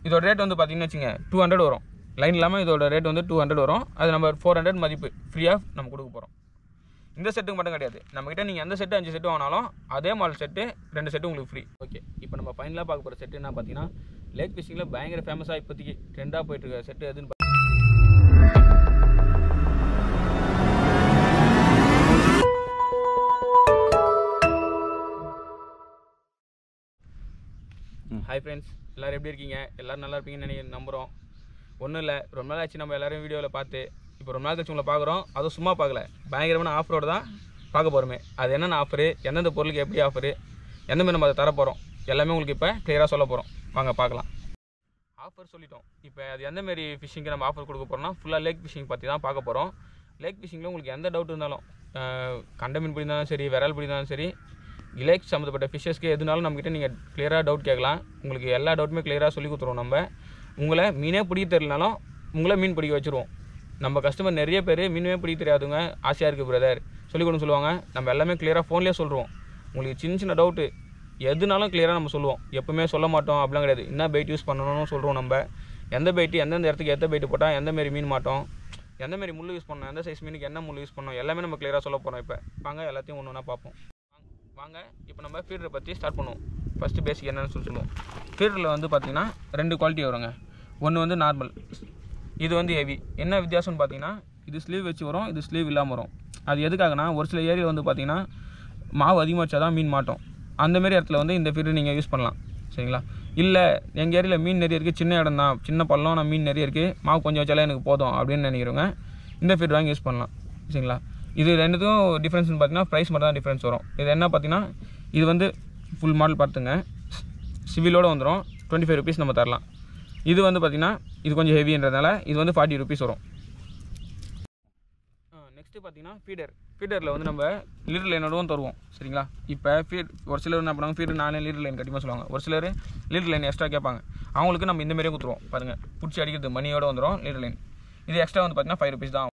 இதோட ரேட் வந்து பார்த்தீங்கன்னு வச்சுங்க 200 வரும். லைன் இல்லாமல் இதோட ரேட் வந்து 200 வரும். அது நம்ம 400 மதிப்பு ஃப்ரீயாக நம்ம கொடுக்க போகிறோம். இந்த செட்டுக்கு மட்டும் கிடையாது, நம்மகிட்ட நீங்கள் எந்த செட்டு 5 செட்டு வாங்கினாலும் அதே மாடல் செட்டு 2 செட்டு உங்களுக்கு ஃப்ரீ. ஓகே, இப்போ நம்ம ஃபைனலாக பார்க்க போகிற செட்டு என்ன பார்த்தீங்கன்னா, லேக் ஃபிஷிங்கில் பயங்கர ஃபேமஸாக இப்போதைக்கு ட்ரெண்டாக போயிட்டு இருக்க செட்டு எதுன்னு ஹாய் ஃப்ரெண்ட்ஸ், எல்லோரும் எப்படி இருக்கீங்க? எல்லோரும் நல்லா இருப்பீங்கன்னு நம்புகிறோம். ஒன்றும் இல்லை, ரொம்ப நாள் ஆச்சு நம்ம எல்லோரும் வீடியோவில் பார்த்து. இப்போ ரொம்ப நாள் கழிச்சு உங்களை பார்க்குறோம். அதுவும் சும்மா பார்க்கல, பயங்கரமான ஆஃபரோடு தான் பார்க்க போகிறோமே. அது என்னென்ன ஆஃபரு, எந்தெந்த பொருளுக்கு எப்படி ஆஃபரு, எந்த மாதிரி நம்ம அதை தரப்போகிறோம், எல்லாமே உங்களுக்கு இப்போ கிளியராக சொல்ல போகிறோம். வாங்க பார்க்கலாம். ஆஃபர் சொல்லிட்டோம். இப்போ அது எந்தமாரி ஃபிஷிங்க்கு நம்ம ஆஃபர் கொடுக்க போகிறோம்னா, ஃபுல்லாக லேக் ஃபிஷிங் பற்றி தான் பார்க்க போகிறோம். லேக் ஃபிஷிங்கில் உங்களுக்கு எந்த டவுட் இருந்தாலும், கண்ட மீன் பிடிந்தாலும் சரி, விரல் பிடிந்தாலும் சரி, லேக் சம்மந்தப்பட்ட ஃபிஷ்ஷஸ்க்கு எதுனாலும் நம்மக்கிட்ட நீங்கள் கிளியராக டவுட் கேட்கலாம். உங்களுக்கு எல்லா டவுட்டுமே கிளியராக சொல்லி கொடுத்துருவோம். நம்ம உங்களை மீனே பிடிக்க தெரியலனாலும் உங்களை மீன் பிடிக்க வச்சுருவோம். நம்ம கஸ்டமர் நிறைய பேர் மீனே பிடிக்க தெரியாதுங்க, ஆசையாக இருக்குது பிரதர் சொல்லிக் கொடுன்னு சொல்லுவாங்க. நம்ம எல்லாமே கிளியராக ஃபோன்லேயே சொல்கிறோம். உங்களுக்கு சின்ன சின்ன டவுட்டு எதுனாலும் கிளியராக நம்ம சொல்லுவோம். எப்பவுமே சொல்ல மாட்டோம் அப்படிலாம் கிடையாது. என்ன பெயிட் யூஸ் பண்ணணும்னு சொல்கிறோம். நம்ம எந்த பெயிட்டு எந்தெந்த இடத்துக்கு எந்த பெயிட்டு போட்டால் எந்தமாரி மீன் மாட்டோம், எந்தமாரி முள் யூஸ் பண்ணணும், எந்த சைஸ் மீனுக்கு என்ன முள் யூஸ் பண்ணணும், எல்லாமே நம்ம கிளியராக சொல்ல போகிறோம். இப்போ வாங்க எல்லாத்தையும் ஒன்று ஒன்றா பார்ப்போம். வாங்க இப்போ நம்ம ஃபீடரை பற்றி ஸ்டார்ட் பண்ணுவோம். ஃபஸ்ட்டு பேசிக் என்னென்னு சொல்லுவோம். ஃபீடரில் வந்து பார்த்திங்கன்னா 2 குவாலிட்டி வருங்க. ஒன்று வந்து நார்மல், இது வந்து ஹெவி. என்ன வித்தியாசம்னு பார்த்தீங்கன்னா, இது ஸ்லீவ் வச்சு வரும், இது ஸ்லீவ் இல்லாமல் வரும். அது எதுக்காகனா, ஒரு சில ஏரியா வந்து பார்த்திங்கன்னா மாவு அதிகமாக வச்சா தான் மீன் மாட்டோம். அந்தமாரி இடத்துல வந்து இந்த ஃபீடர் நீங்கள் யூஸ் பண்ணலாம். சரிங்களா? இல்லை எங்கள் ஏரியாவில் மீன் நிறைய இருக்குது, சின்ன இடம் தான், சின்ன பள்ளம், நான் மீன் நிறைய இருக்குது, மாவு கொஞ்சம் வச்சாலே எனக்கு போதும் அப்படின்னு நினைக்கிறவங்க இந்த ஃபீடர் வாங்கி யூஸ் பண்ணலாம். சரிங்களா? இது ரெண்டுத்துக்கும் டிஃப்ரென்ஸ்னு பார்த்தீங்கன்னா ப்ரைஸ் மட்டும் தான் டிஃப்ரென்ஸ் வரும். இது என்ன பார்த்தீங்கன்னா, இது வந்து ஃபுல் மாடல் பார்த்துங்க, சிவிலோடு வந்துடும், 25 rupees நம்ம தரலாம். இது வந்து பார்த்திங்கன்னா இது கொஞ்சம் ஹெவின்றதுனால இது வந்து 40 rupees வரும். நெக்ஸ்ட்டு பார்த்தீங்கன்னா ஃபீடரில் வந்து நம்ம லீடர் லைனோடவும் தருவோம். சரிங்களா? இப்போ ஒரு சிலர் என்ன பண்ணுவாங்க, ஃபீடர் 4 லீடர் லைன் கட்டிமா சொல்லுவாங்க. ஒரு சிலர் லீடர் லைன் எக்ஸ்ட்ரா கேட்பாங்க. அவங்களுக்கு நம்ம இந்தமாரியே கொடுத்துருவோம். பாருங்கள், பிடிச்சி அடிக்கிறது மணியோடு வந்துடும் லீடர் லைன். இது எக்ஸ்ட்ரா வந்து பார்த்திங்கன்னா 5 rupees தான்.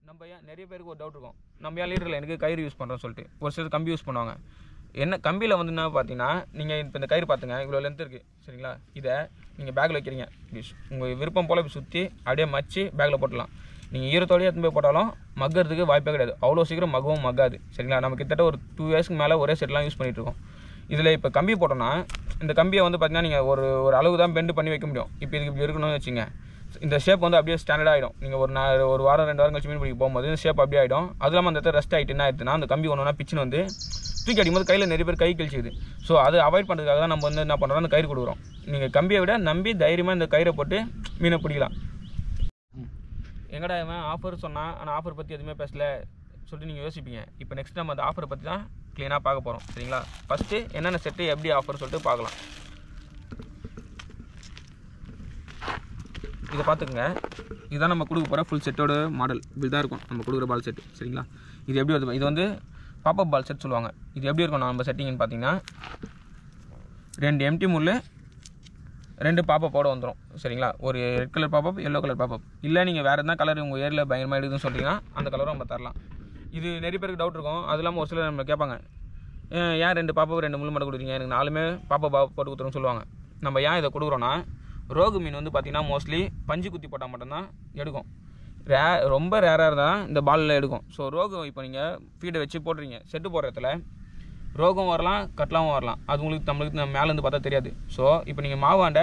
நம்ம ஏன் நிறைய பேருக்கு ஒரு டவுட் இருக்கும், நம்ம ஏன் லீடர் லைனுக்கு கயிறு யூஸ் பண்ணுறோம்னு சொல்லிட்டு. ஒரு சிலர் கம்பி யூஸ் பண்ணுவாங்க. என்ன கம்பியில் வந்து என்ன பார்த்தீங்கன்னா, நீங்கள் இப்போ இந்த கயிறு பார்த்துங்க, இவ்வளோ லென்த் இருக்குது. சரிங்களா? இதை நீங்கள் பேக்கில் வைக்கிறீங்க, உங்கள் விருப்பம் போல் இப்படி சுற்றி அப்படியே மச்சு பேக்கில் போட்டலாம். நீங்கள் ஈரத்தோடையே எடுத்து போய் போட்டாலும் மக்கிறதுக்கு வாய்ப்பே கிடையாது. அவ்வளோ சீக்கிரம் மகவும் மக்காது. சரிங்களா? நம்ம கிட்டத்தட்ட ஒரு 2 yearsக்கு மேலே ஒரே செட்லாம் யூஸ் பண்ணிகிட்ருக்கோம். இதில் இப்போ கம்பி போட்டோன்னா, இந்த கம்பியை வந்து பார்த்தீங்கன்னா நீங்கள் ஒரு அளவு தான் பெண்டு பண்ணி வைக்க முடியும். இப்போ இதுக்கு இப்படி இருக்கணும்னு வச்சுங்க, இந்த ஷேப் வந்து அப்படியே ஸ்டாண்டர்ட் ஆகிடும். நீங்கள் ஒரு வாரம் 2 வாரம் கழிச்சு மீன் பிடிக்க போகும்போது இந்த ஷேப் அப்படியே ஆகிடும். அது இல்லாமல் அந்த இடத்துல ரெஸ்ட் ஆகிட்டு என்ன ஆயிடுச்சுன்னா, அந்த கம்பி ஒன்றுனா பிச்சுன்னு வந்து தூக்கி அடிக்கும்போது கையில் நிறைய பேர் கை கழிச்சிக்குது. ஸோ அதை அவாய்ட் பண்ணுறதுக்காக தான் நம்ம வந்து என்ன பண்ணுறோம், அந்த கயிறு கொடுக்குறோம். நீங்கள் கம்பியை விட நம்பி தைரியமாக இந்த கயிறை போட்டு மீனை பிடிக்கலாம். எங்கடா இவன் ஆஃபர் சொன்னால், ஆனால் ஆஃபர் பற்றி எதுவுமே பேசலை சொல்லிட்டு நீங்கள் யோசிப்பீங்க. இப்போ நெக்ஸ்ட் நம்ம அந்த ஆஃபரை பற்றி தான் க்ளீனாக பார்க்க போகிறோம். சரிங்களா? ஃபஸ்ட்டு என்னென்ன செட்டு எப்படி ஆஃபர் சொல்லிட்டு பார்க்கலாம். இதை பார்த்துக்குங்க, இதுதான் நம்ம கொடுக்க போகிற ஃபுல் செட்டோட மாடல். இப்படி தான் இருக்கும் நம்ம கொடுக்குற பால் செட்டு. சரிங்களா? இது எப்படி வருது, இது வந்து பாப்பப் பால் செட் சொல்லுவாங்க. இது எப்படி இருக்கும் நம்ம செட்டிங்னு பார்த்தீங்கன்னா, 2 எம்டி முள் 2 பாப்பப்போடு வந்துடும். சரிங்களா? ஒரு red colour pop-up, yellow colour pop-up. இல்லை நீங்கள் வேறு எதனா கலர் உங்கள் ஏரியாவில் பயங்கரமாக எடுக்குதுன்னு சொல்லிட்டீங்கன்னா அந்த கலரும் நம்ம தரலாம். இது நிறைய பேருக்கு டவுட் இருக்கும். அது இல்லாமல் ஒரு சிலர் நம்ம கேட்பாங்க, ஏன் 2 பாப்பப் 2 முள் மட்டும் கொடுக்குறீங்க, எனக்கு 4மே பாப்பப் போட்டு கொடுத்துருன்னு சொல்லுவாங்க. நம்ம ஏன் இதை கொடுக்குறோன்னா, ரோகு மீன் வந்து பார்த்திங்கன்னா மோஸ்ட்லி பஞ்சு குத்தி போட்டால் மட்டும்தான் எடுக்கும். ரொம்ப ரேராக இருந்தால் இந்த பாலில் எடுக்கும். ஸோ ரோகு இப்போ நீங்கள் ஃபீடை வச்சு போட்டுறீங்க, செட்டு போடுற இடத்துல ரோகும் வரலாம், கட்லாவும் வரலாம். அது உங்களுக்கு நம்மளுக்கு மேலேருந்து பார்த்தா தெரியாது. ஸோ இப்போ நீங்கள் மாவாண்ட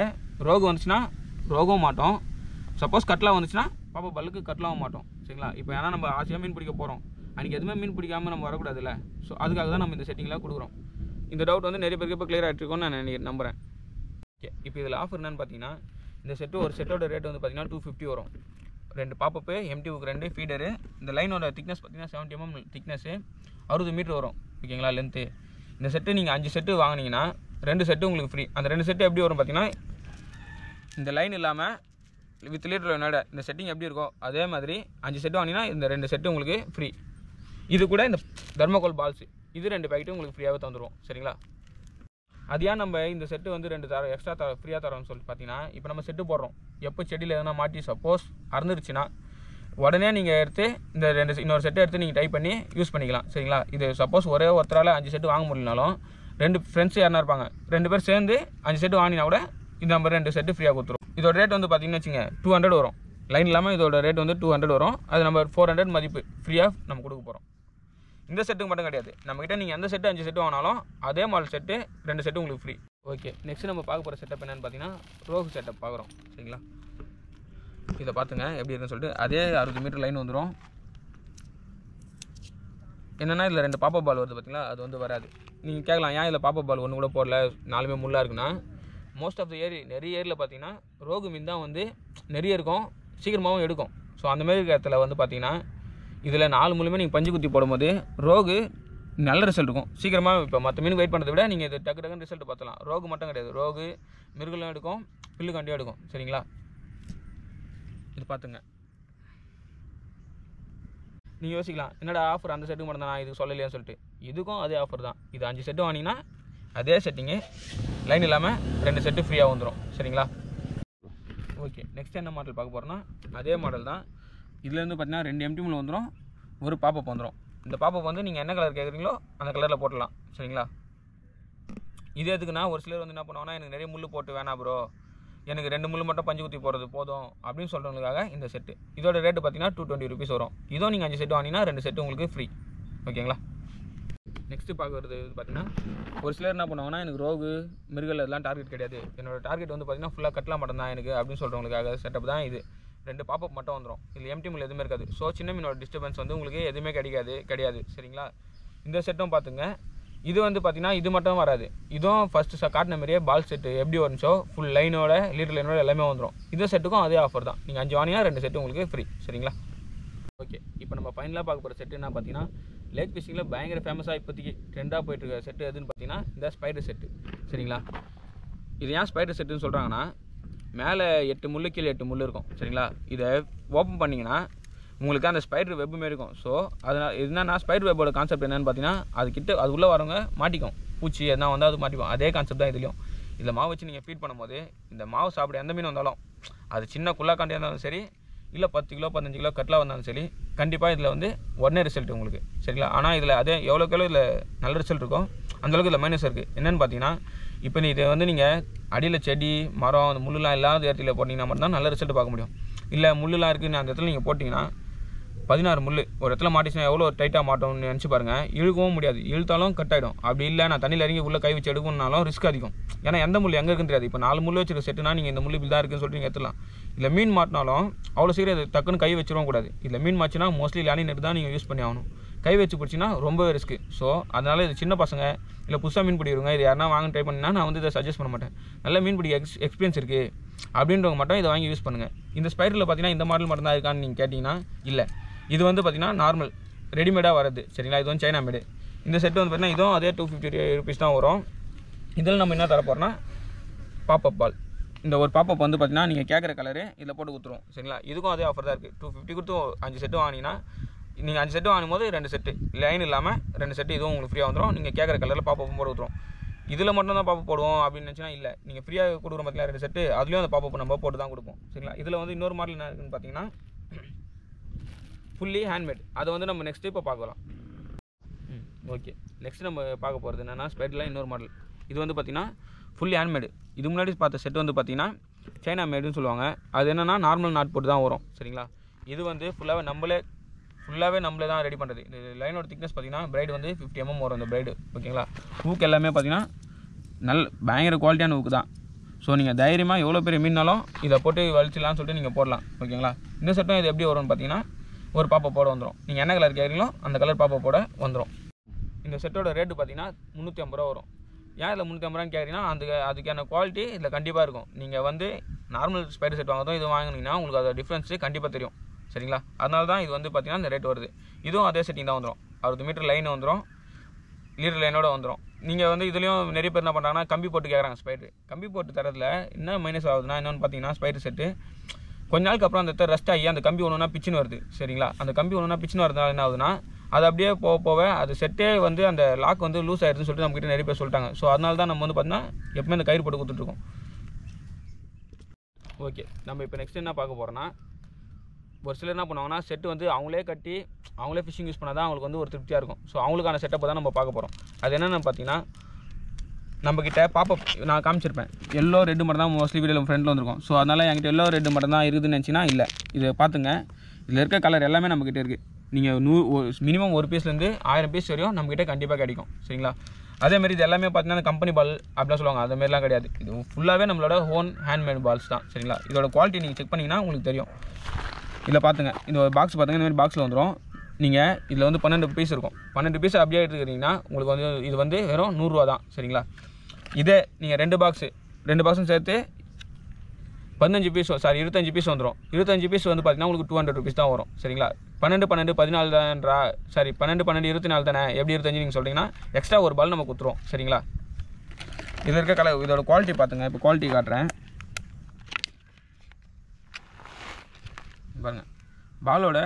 ரோகு வந்துச்சுன்னா ரோகவும் மாட்டோம், சப்போஸ் கட்லா வந்துச்சுன்னா பாப்பா பல்லுக்கு கட்லாவும் மாட்டோம். சரிங்களா? இப்போ ஏன்னா நம்ம ஆசையாக மீன் பிடிக்க போகிறோம், அன்றைக்கி எதுவுமே மீன் பிடிக்காமல் நம்ம வரக்கூடாதுல்ல. ஸோ அதுக்காக தான் நம்ம இந்த செட்டிங்லாம் கொடுக்குறோம். இந்த டவுட் வந்து நிறைய பேருக்கு இப்போ கிளியர் ஆகிட்டுருக்கோன்னு நான் நம்புகிறேன். ஓகே, இப்போ இதில் ஆஃபர் என்னன்னு பார்த்தீங்கன்னா, இந்த ஒரு செட்டோட ரேட் வந்து பார்த்தீங்கன்னா 250 வரும். 2 பாப்பப்பு, எம்டிவுக்கு 2 ஃபீடரு. இந்த லைனோட திக்னஸ் பார்த்தீங்கன்னா 70 mm திக்னஸ்ஸு, 60 மீட்டர் வரும். ஓகேங்களா? லென்த்து. இந்த செட்டு நீங்கள் 5 செட்டு வாங்கினீங்கன்னா 2 செட்டு உங்களுக்கு ஃப்ரீ. அந்த 2 செட்டு எப்படி வரும் பார்த்தீங்கன்னா, இந்த லைன் இல்லாமல் வித் லீட்டர் லைனோட இந்த செட்டிங் எப்படி இருக்கோ அதே மாதிரி 5 செட்டு வாங்கினீங்கன்னா இந்த 2 செட்டு உங்களுக்கு ஃப்ரீ. இது கூட இந்த தர்மோகோல் பால்ஸு, இது 2 பேக்கெட்டும் உங்களுக்கு ஃப்ரீயாகவே தந்துடுவோம். சரிங்களா? அது ஏன் நம்ம இந்த செட்டு வந்து 2 எக்ஸ்ட்ரா ஃப்ரீயாக தரோம்னு சொல்லிட்டு பார்த்தீங்கன்னா, இப்போ நம்ம செட்டு போடுறோம், எப்போ செடியில் எதனா மாட்டி சப்போஸ் அறந்துருச்சுன்னா உடனே நீங்கள் எடுத்து இந்த இன்னொரு செட்டை எடுத்து நீங்கள் டைப் பண்ணி யூஸ் பண்ணிக்கலாம். சரிங்களா? இது சப்போஸ் ஒரே ஒருத்தரால் 5 செட்டு வாங்க முடியலனாலும் 2 ஃப்ரெண்ட்ஸ் யாருனா இருப்பாங்க, 2 பேர் சேர்ந்து 5 செட்டு வாங்கினா கூட இந்த நம்ம 2 செட்டு ஃப்ரீயாக கொடுத்துரும். இதோட ரேட் வந்து பார்த்தீங்கன்னு வச்சுங்க 200 வரும். லைன் இல்லாமல் இதோட ரேட் வந்து 200 வரும். அது நம்ம 400 மதிப்பு ஃப்ரீயாக நம்ம கொடுக்க போகிறோம். இந்த செட்டுக்கு மட்டும் கிடையாது, நம்மக்கிட்ட நீங்கள் எந்த செட்டு 5 செட்டு வாங்கினாலும் அதே மாடல் செட்டு 2 செட்டு உங்களுக்கு ஃப்ரீ. ஓகே, நெக்ஸ்ட் நம்ம பார்க்க போகிற செட்டப் என்னென்னு பார்த்தீங்கன்னா ரோகு செட்டப் பார்க்குறோம். சரிங்களா, இதை பார்த்துங்க எப்படி இருக்குன்னு சொல்லிட்டு. அதே 60 மீட்டர் லைன் வந்துடும். என்னென்னா இதில் 2 பாப்பா பால் வருது பார்த்தீங்களா, அது வந்து வராது. நீங்கள் கேட்கலாம் ஏன் இதில் பாப்பா பால் ஒன்று கூட போடல, 4மே முள்ளாக இருக்குன்னா, மோஸ்ட் ஆஃப் த நிறைய ஏரியில் பார்த்தீங்கன்னா ரோகு மீன் தான் வந்து நிறைய இருக்கும், சீக்கிரமாகவும் எடுக்கும். ஸோ அந்தமாரி இருக்கிற இடத்துல வந்து பார்த்தீங்கன்னா இதில் 4 முள்ளுமே நீங்கள் பஞ்சு குத்தி போடும்போது ரோகு நல்ல ரிசல்ட் இருக்கும் சீக்கிரமாக. இப்போ மற்ற மீனுக்கு வெயிட் பண்ணுறதை விட நீங்கள் இது டக்கு டக்குன்னு ரிசல்ட் பார்த்தலாம். ரோகு மட்டும் கிடையாது, ரோகு மிருகலாம் எடுக்கும், பில்லு கண்டியாக எடுக்கும். சரிங்களா, இது பார்த்துங்க. நீங்கள் யோசிக்கலாம் என்னடா ஆஃபர் அந்த செட்டுக்கு மட்டும் தான் நான் இதுக்கு சொல்லலையான்னு சொல்லிட்டு. இதுக்கும் அதே ஆஃபர் தான். இது 5 செட்டு வாங்கினீங்கன்னா அதே செட்டிங்கு லைன் இல்லாமல் 2 செட்டு ஃப்ரீயாக வந்துடும். சரிங்களா, ஓகே. நெக்ஸ்ட் என்ன மாடல் பார்க்க போகிறோன்னா அதே மாடல் தான். இதுலேருந்து பார்த்தீங்கன்னா 2 எம்டி முள் வந்துடும், ஒரு பாப்பப் வந்துடும். இந்த பாப்பப் வந்து நீங்கள் என்ன கலர் கேட்குறீங்களோ அந்த கலரில் போட்டலாம். சரிங்களா, இது எதுக்குன்னா ஒரு சிலர் வந்து என்ன பண்ணுவாங்கன்னா எனக்கு நிறைய முள் போட்டு வேணாம் ப்ரோ, எனக்கு 2 முள் மட்டும் பஞ்சு குத்தி போகிறது போதும் அப்படின்னு சொல்கிறவங்களுக்காக இந்த செட்டு. இதோட ரேட்டு பார்த்தீங்கன்னா 220 ருபீஸ் வரும். இதுவும் நீங்கள் 5 செட்டு வாங்கினீங்கன்னா 2 செட்டு உங்களுக்கு ஃப்ரீ. ஓகேங்களா, நெக்ஸ்ட்டு பார்க்குறது பார்த்தீங்கன்னா ஒரு சிலர் என்ன பண்ணுவாங்கன்னா எனக்கு ரோகு மிருகல் இதெல்லாம் டார்கெட் கிடையாது, என்னோடய டார்கெட் வந்து பார்த்தீங்கன்னா ஃபுல்லாக கட்டலாம் மட்டும் தான் எனக்கு அப்படின்னு சொல்கிறவங்களுக்காக செட்டப் தான் இது. 2 பாப்பப் மட்டும் வந்துடும். இதில் எம்டி முள் எதுவுமே இருக்காது. ஸோ சின்ன மீனோட டிஸ்டர்பன்ஸ் வந்து உங்களுக்கு எதுவுமே கிடையாது. சரிங்களா, இந்த செட்டும் பார்த்துங்க. இது வந்து பார்த்தீங்கன்னா இது மட்டும் வராது. இதுவும் ஃபஸ்ட்டு காட்டின மாதிரியே பால் செட்டு எப்படி வந்துச்சோ ஃபுல் லைனோட லீட்டர் லைனோட எல்லாமே வந்துடும். இந்த செட்டுக்கும் அதே ஆஃபர் தான். நீங்கள் 5 வாங்கினா 2 செட்டு உங்களுக்கு ஃப்ரீ. சரிங்களா, ஓகே. இப்போ நம்ம ஃபைனலாக பார்க்க போகிற செட்டு என்ன பார்த்தீங்கன்னா லேக் ஃபிஷிங்கில் பயங்கர ஃபேமஸாக இப்போதைக்கு ட்ரெண்டாக போயிட்டுருக்க செட்டு எதுன்னு பார்த்தீங்கன்னா இந்த ஸ்பைடர் செட்டு. சரிங்களா, இது ஏன் ஸ்பைடர் செட்டுன்னு சொல்கிறாங்கன்னா மேலே 8 முள்ளு கீழே 8 முள் இருக்கும். சரிங்களா, இதை ஓப்பன் பண்ணிங்கன்னா உங்களுக்கு அந்த ஸ்பைடர் வெப் மாரி இருக்கும். ஸோ அதனால் என்னன்னா ஸ்பைடர் வெப்போட கான்செப்ட் என்னென்னு பார்த்தீங்கன்னா அது உள்ளே வரவங்க மாட்டிக்கும், பூச்சி எதனா வந்து அது மாட்டிக்கும். அதே கான்செப்ட் தான் இதுலையும். இதில் மாவு வச்சு நீங்கள் ஃபீட் பண்ணும்போது இந்த மாவு சாப்பிட எந்த மீன் வந்தாலும் அது சின்ன குள்ளாக்காண்டியாக இருந்தாலும் சரி இல்லை 10 கிலோ 15 கிலோ கட்டலாக வந்தாலும் சரி கண்டிப்பாக இதில் வந்து உடனே ரிசல்ட் உங்களுக்கு. சரிங்களா, ஆனால் இதில் அதே எவ்வளோக்கு எவ்வளோ இதில் நல்ல ரிசல்ட் இருக்கும் அந்தளவுக்கு இதில் மைனஸ் இருக்குது. என்னென்னு பார்த்தீங்கன்னா இப்போ இதை வந்து நீங்கள் அடியில் செடி மரம் அந்த முள்ளுலாம் இல்லாத இடத்துல போட்டிங்கன்னா மட்டும்தான் நல்ல ரிசல்ட் பார்க்க முடியும். இல்லை முள்ளுலாம் இருக்குன்னு அந்த இடத்துல நீங்கள் போட்டிங்கன்னா 16 முள் ஒரு இடத்துல மாட்டிச்சுன்னா எவ்வளோ டைட்டாக மாட்டோம்னு நினச்சி பாருங்கள். இழுக்கவும் முடியாது, இழுத்தாலும் கட் ஆகிடும். அப்படி இல்லை நான் தண்ணியில் இறங்கி உள்ளே கை வச்சு எடுக்கணும்னாலும் ரிஸ்க் அதிகம். ஏன்னா எந்த முள் எங்கே இருக்குன்னு தெரியாது. இப்போ 4 முள் வச்சுருக்க செட்டுனா நீங்கள் இந்த முள் இப்படி தான் இருக்குன்னு சொல்லிட்டு நீங்கள் எடுத்துலாம். இல்லை மீன் மாட்டினாலும் அவ்வளோ சீக்கிரம் அது டக்குன்னு கை வச்சிடவும் கூடாது. இல்லை மீன் மாச்சுன்னா மோஸ்ட்லி லேனி நெட் தான் நீங்கள் யூஸ் பண்ணி ஆகணும். கை வச்சு பிடிச்சின்னா ரொம்பவே ரிஸ்க்கு. ஸோ அதனால் இது சின்ன பசங்க இல்லை புதுசாக மீன் பிடிக்கிறவங்க இது யாருன்னா வாங்க ட்ரை பண்ணினா நான் வந்து இதை சஜஸ்ட் பண்ண மாட்டேன். நல்ல மீன் பிடி எக்ஸ்பீரியன்ஸ் இருக்குது அப்படின்றவங்க மட்டும் இதை வாங்கி யூஸ் பண்ணுங்கள். இந்த ஸ்பைடரில் பார்த்தீங்கன்னா இந்த மாடல் மட்டும் தான் இருக்கான்னு நீங்கள் கேட்டிங்கன்னா இல்லை, இது வந்து பார்த்தீங்கன்னா நார்மல் ரெடிமேடாக வரது. சரிங்களா, இது வந்து சைனா மேடு. இந்த செட்டு வந்து பார்த்தீங்கன்னா இதுவும் அதே 250 ருபீஸ் தான் வரும். இதில் நம்ம என்ன தர போகிறோம்னா பாப்பப் பால். இந்த ஒரு பாப்பப் வந்து பார்த்தீங்கன்னா நீங்கள் கேட்குற கலரு இதில் போட்டு கொடுத்துருவோம். சரிங்களா, இதுக்கும் அதே ஆஃபர் தான் இருக்குது. 250 கொடுத்து 5 செட்டு வாங்கினீங்கன்னா நீங்கள் 5 செட்டு வாங்கும்போது 2 செட்டு லைன் இல்லாமல் 2 செட்டு இதுவும் உங்களுக்கு ஃப்ரீயாக வந்துடும். நீங்கள் கேட்குற கலரில் பாப்பப்பும் போட்டு கொடுத்துருவோம். இதில் மட்டும் தான் பாப்பப் போடுவோம் அப்படின்னு நினச்சினா இல்லை, நீங்கள் ஃப்ரீயாக கொடுக்குற பார்த்தீங்களா 2 செட்டு அதுலேயும் அந்த பாப்பப் நம்ம போட்டு தான் கொடுப்போம். சரிங்களா, இதில் வந்து இன்னொரு மாடல் என்ன இருக்குன்னு பார்த்தீங்கன்னா ஃபுல்லி ஹேண்ட்மேட். அதை வந்து நம்ம நெக்ஸ்ட்டு இப்போ பார்க்கலாம். ஓகே, நெக்ஸ்ட் நம்ம பார்க்க போகிறது என்னென்னா ஸ்பைடரில் இன்னொரு மாடல். இது வந்து பார்த்திங்கன்னா ஃபுல்லி ஹேண்ட்மேடு. இது முன்னாடி பார்த்த செட்டு வந்து பார்த்திங்கன்னா சைனா மேடுன்னு சொல்லுவாங்க. அது என்னென்னா நார்மல் நாட் போட்டு தான் வரும். சரிங்களா, இது வந்து ஃபுல்லாகவே நம்மளே தான் ரெடி பண்ணுறது. இந்த லைனோட திக்னஸ் பார்த்திங்கன்னா பிரைடு வந்து 50 mm வரும் இந்த பிரைடு. ஓகேங்களா, ஊக்கு எல்லாமே பார்த்திங்கன்னா பயங்கர குவாலிட்டியான ஊக்கு தான். ஸோ நீங்கள் தைரியமாக எவ்வளோ பெரிய மீனாலும் இதை போட்டு வலிச்சிடலாம்னு சொல்லிட்டு நீங்கள் போடலாம். ஓகேங்களா, இந்த செட்டும் இது எப்படி வரும்னு பார்த்தீங்கன்னா ஒரு பாப்பா போட வந்துடும். நீங்கள் என்ன கலர் கேட்குறீங்களோ அந்த கலர் பாப்பா போட வந்துடும். இந்த செட்டோட ரேட்டு பார்த்தீங்கன்னா 350 ரூபா வரும். ஏன் இதில் 350 ரூபான்னு கேட்குறீங்கன்னா அதுக்கான குவாலிட்டி இதில் கண்டிப்பாக இருக்கும். நீங்கள் வந்து நார்மல் ஸ்பைடர் செட் வாங்குறதும் இது வாங்கினீங்கன்னா உங்களுக்கு அதோட டிஃப்ரென்ஸு கண்டிப்பாக தெரியும். சரிங்களா, அதனால தான் இது வந்து பார்த்திங்கன்னா இந்த ரேட் வருது. இதுவும் அதே செட்டிங் தான் வந்துடும். 60 மீட்டர் லைன் வந்துடும், லீடர் லைனோட வந்துடும். நீங்கள் வந்து இதுலேயும் நிறைய பேர் என்ன பண்ணுறாங்கன்னா கம்பி போட்டு கேட்குறாங்க. ஸ்பைடர் கம்பி போட்டு தரதில் என்ன மைனஸ் ஆகுதுன்னா என்னென்னு பார்த்தீங்கன்னா ஸ்பைடர் செட்டு கொஞ்ச நாளுக்கு அப்புறம் அந்த ரஸ்ட் ஆகி அந்த கம்பி ஒன்றுனா பிச்சுன்னு வருது. சரிங்களா, அந்த கம்பி ஒன்றுனா பிச்சுன்னு வரதுனால என்ன ஆகுதுன்னா அது அப்படியே போக அது செட்டே வந்து அந்த லாக் வந்து லூஸ் ஆகிடுதுன்னு சொல்லிட்டு நம்மகிட்ட நிறைய பேர் சொல்லிட்டாங்க. ஸோ அதனால தான் நம்ம வந்து பார்த்தீங்கன்னா எப்பவுமே அந்த கயிறு போட்டு கொடுத்துட்ருக்கோம். ஓகே, நம்ம இப்போ நெக்ஸ்ட் என்ன பார்க்க போகிறோன்னா ஒரு சிலர் என்ன பண்ணுவாங்கன்னா செட்டு வந்து அவங்களே கட்டி அவங்களே ஃபிஷிங் யூஸ் பண்ணால் தான் அவங்களுக்கு வந்து ஒரு திருப்தியாக இருக்கும். ஸோ அவங்களுக்கான செட்டப்பை தான் நம்ம பார்க்க போகிறோம். அது என்னென்னு பார்த்தீங்கன்னா நம்மக்கிட்ட பாப்பப் நான் காமிச்சிருப்பேன் எல்லோ ரெட்டு மட்டும் தான் மோஸ்ட்லி வீடியோவில் ஃப்ரெண்டில் வந்துருக்கும். ஸோ அதனால் என்கிட்ட எல்லோ ரெட்டு மட்டும் தான் இருக்குதுன்னு நினச்சின்னா இல்லை, இதை பார்த்துங்க. இதில் இருக்க கலர் எல்லாமே நம்மக்கிட்ட இருக்குது. நீங்கள் மினிமம் ஒரு பீஸ்லேருந்து 1000 பீஸ் வரையும் நம்மக்கிட்ட கண்டிப்பாக கிடைக்கும். சரிங்களா? அதேமாதிரி இது எல்லாமே பார்த்தீங்கன்னா கம்பெனி பால் அப்படிலாம் சொல்லுவாங்க, அதுமாரிலாம் கிடையாது. இது ஃபுல்லாகவே நம்மளோட ஓன் ஹேண்ட்மேட் பால்ஸ் தான். சரிங்களா? இதோட குவாலிட்டி நீங்கள் செக் பண்ணிங்கன்னா உங்களுக்கு தெரியும். இதில் பார்த்துங்க, இந்த ஒரு பாக்ஸ் பார்த்துங்க, இந்த மாதிரி பாக்ஸில் வந்துடும். நீங்கள் இதில் வந்து 12 பீஸ் இருக்கும். 12 பீஸ் அப்படியே எடுத்துக்கிறீங்கன்னா உங்களுக்கு வந்து இது வந்து வெறும் 100 ரூபா தான். சரிங்களா? இதே நீங்கள் 2 பாக்ஸும் சேர்த்து 25 பீஸ் வந்துடும். 25 பீஸ் வந்து பார்த்தீங்கன்னா உங்களுக்கு 200 ருபீஸ் தான் வரும். சரிங்களா? 12 14 தான்றா, சாரி 12 24 தானே, எப்படி 25 நீங்கள் சொல்கிறீங்கன்னா எக்ஸ்ட்ரா ஒரு பால் நம்ம கொடுத்துருவோம். சரிங்களா? இதில் இருக்க கலர், இதோட குவாலிட்டி பார்த்துங்க. இப்போ குவாலிட்டி காட்டுறேன் பாருங்கள். பாலோட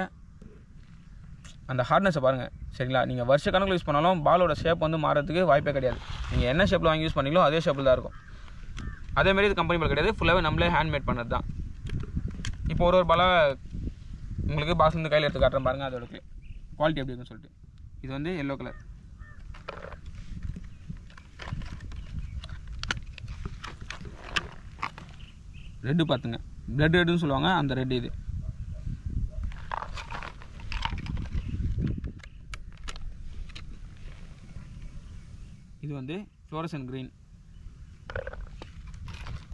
அந்த ஹார்ட்னஸை பாருங்கள். சரிங்களா? நீங்கள் வருஷ கணக்கில் யூஸ் பண்ணாலும் பாலோட ஷேப் வந்து மாறதுக்கு வாய்ப்பே கிடையாது. நீங்கள் என்ன ஷேப்பில் வாங்கி யூஸ் பண்ணீங்களோ அதே ஷேப்பில் தான் இருக்கும். அதேமாரி இது கம்பெனி பால் கிடையாது, ஃபுல்லாகவே நம்மளே ஹேண்ட்மேட் பண்ணது தான். இப்போ ஒரு பாலாக உங்களுக்கு பாக்ஸ்லேருந்து கையில் எடுத்து காட்டுறேன் பாருங்கள், அதோட குவாலிட்டி எப்படி இருக்குன்னு சொல்லிட்டு. இது வந்து எல்லோ கலர், ரெட்டு பார்த்துங்க, ரெட்டுன்னு சொல்லுவாங்க, அந்த ரெட்டு. இது வந்து ஃப்ளோரசன்ட் க்ரீன்.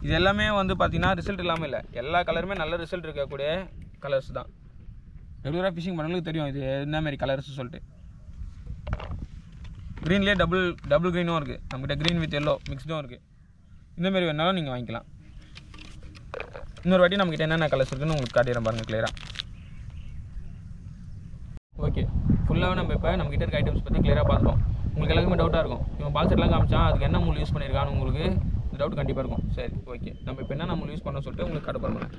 இது எல்லாமே வந்து பார்த்தீங்கன்னா ரிசல்ட் இல்லாமல் இல்லை, எல்லா கலருமே நல்ல ரிசல்ட் இருக்கக்கூடிய கலர்ஸ் தான். ரெகுலராக ஃபிஷிங் பண்ணவங்களுக்கு தெரியும் இது என்ன மாதிரி கலர்ஸ் சொல்லிட்டு. க்ரீன்லேயே டபுள் க்ரீனும் இருக்குது நம்மகிட்ட, க்ரீன் வித் எல்லோ மிக்ஸ்டும் இருக்குது. இந்தமாரி வேணாலும் நீங்கள் வாங்கிக்கலாம். இன்னொரு வாட்டி நம்மகிட்ட என்னென்ன கலர்ஸ் இருக்குன்னு உங்களுக்கு காட்டிடுறேன் பாருங்கள் கிளியராக. ஓகே, ஃபுல்லாகவே நம்ம இப்போ நம்மகிட்ட இருக்க ஐட்டம்ஸ் பற்றி கிளியராக பார்த்துட்டோம். உங்களுக்கு எல்லாருக்குமே டவுட்டாக இருக்கும், இவன் பால் செட்லாம் காமிச்சா அதுக்கு என்ன மூல் யூஸ் பண்ணியிருக்கான்னு உங்களுக்கு டவுட் கண்டிப்பாக இருக்கும். சரி, ஓகே, நம்ம இப்போ என்ன மூல் யூஸ் பண்ணணும்னு சொல்லிட்டு உங்களுக்கு காட்ட போகிறோம்.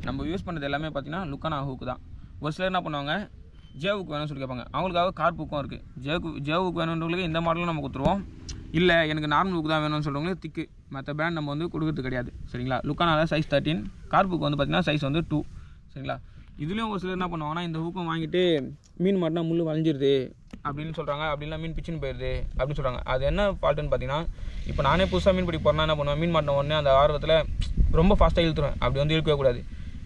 நம்ம யூஸ் பண்ணுறது எல்லாமே பார்த்தீங்கன்னா லுக்கானா ஹூக்கு தான். ஒரு சிலர் என்ன பண்ணுவாங்க, ஜேவுக்கு வேணும்னு சொல்லி கேட்பாங்க. அவங்களுக்காக கார்ப் ஹூக்கும் இருக்குது. ஜேவுக்கு வேணுன்றவங்களுக்கு இந்த மாடலும் நம்ம கொடுத்துருவோம். இல்லை எனக்கு நார்மல் ஹூக் தான் வேணும்னு சொல்கிறவங்களுக்கு திக்கு மற்ற பிராண்ட் நம்ம வந்து கொடுக்குறது கிடையாது. சரிங்களா? லுக்கானாவில் சைஸ் 13, கார்ப் ஹூக் வந்து பார்த்தீங்கன்னா சைஸ் வந்து 2. சரிங்களா? இதுலேயும் ஒரு சிலர் என்ன பண்ணுவாங்கன்னா, இந்த ஹூக்கம் வாங்கிட்டு மீன் மாட்டினா முள் வளைஞ்சிருது அப்படின்னு சொல்கிறாங்க, அப்படின்னா மீன் பிச்சுன்னு போயிடுது அப்படின்னு சொல்கிறாங்க. அது என்ன ஃபால்ட்டுன்னு பார்த்தீங்கன்னா, இப்போ நானே புதுசாக மீன் பிடி போகிறேன்னா என்ன பண்ணுவேன், மீன் மாட்டின உடனே அந்த ஆர்வத்தில் ரொம்ப ஃபாஸ்ட்டாக இழுத்துருவேன். அப்படி வந்து இழுக்கவே கூடாது.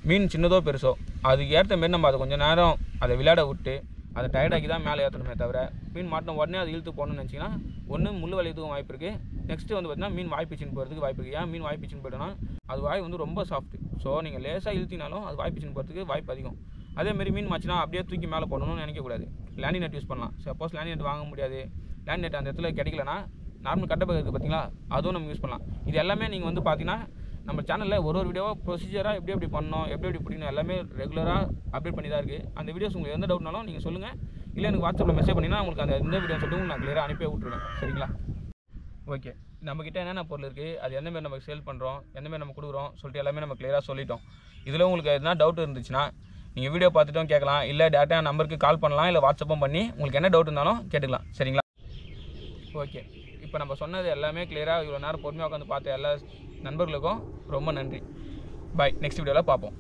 மீன் சின்னதோ பெருசோ அதுக்கு ஏற்ற மாரி நம்ம அதை கொஞ்சம் நேரம் அதை விளையாட விட்டு அதை டயர்டாக்கி தான் மேலே ஏற்றணுமே தவிர, மீன் மாட்டின உடனே அதை இழுத்து போகணும்னு நினச்சிங்கன்னா ஒன்று முள் வளையத்துக்கும் வாய்ப்பு இருக்குது. நெக்ஸ்ட்டு வந்து பார்த்தீங்கன்னா மீன் வாய் பிச்சுன்னு போகிறதுக்கு வாய்ப்பு இருக்குது. ஏன் மீன் வாய் பிச்சுன்னு போய்ட்டோன்னா அது வாய் வந்து ரொம்ப சாஃப்ட். ஸோ நீங்கள் லேசாக இழுத்தினாலும் அது வாய் பிச்சுன்னு போகிறதுக்கு வாய்ப்பு அதிகம். அதேமாரி மீன் மாச்சுனா அப்படியே தூக்கி மேலே போடணும்னு நினைக்கக்கூடாது. லேண்டிங் நெட் யூஸ் பண்ணலாம். சப்போஸ் லேண்டிங் நெட் வாங்க முடியாது, லேண்டிங் நெட் அந்த இடத்துல கிடைக்கலனா நார்மல் கட்டை இருக்குது பார்த்தீங்களா, அதுவும் நம்ம யூஸ் பண்ணலாம். இது எல்லாமே நீங்கள் வந்து பார்த்தீங்கன்னா நம்ம சேனலில் ஒரு வீடியோவாக ப்ரொசீஜராக எப்படி பண்ணணும், எப்படி பிடிக்கணும் எல்லாமே ரெகுலராக அப்டேட் பண்ணி தான் இருக்குது. அந்த வீடியோஸ் உங்களுக்கு எந்த டவுட்னாலும் நீங்கள் சொல்லுங்கள். இல்லை எனக்கு வாட்ஸ்அப்பில் மெசேஜ் பண்ணிங்கன்னா உங்களுக்கு அந்த இந்த வீடியோ சொல்லிட்டு உங்களுக்கு நான் கிளியராக அனுப்பி விட்ருவேன். சரிங்களா? ஓகே, நம்மக்கிட்ட என்னென்ன பொருள் இருக்குது, அது எந்தமாரி நம்ம சேல் பண்ணுறோம், எந்தமாரி நம்ம கொடுக்குறோம் சொல்லிட்டு எல்லாமே நம்ம கிளியராக சொல்லிட்டோம். இதில் உங்களுக்கு எதுனா டவுட் இருந்துச்சுன்னா நீங்கள் வீடியோ பார்த்துட்டும் கேட்கலாம், இல்லை டேரெக்டாக நம்பருக்கு கால் பண்ணலாம், இல்லை வாட்ஸ்அப்பும் பண்ணி உங்களுக்கு என்ன டவுட் இருந்தாலும் கேட்டுக்கலாம். சரிங்களா? ஓகே, இப்போ நம்ம சொன்னது எல்லாமே கிளியராக இவ்வளோ நேரம் பொறுமையாக உட்காந்து பார்த்த எல்லா நண்பர்களுக்கும் ரொம்ப நன்றி. பாய், நெக்ஸ்ட் வீடியோவில் பார்ப்போம்.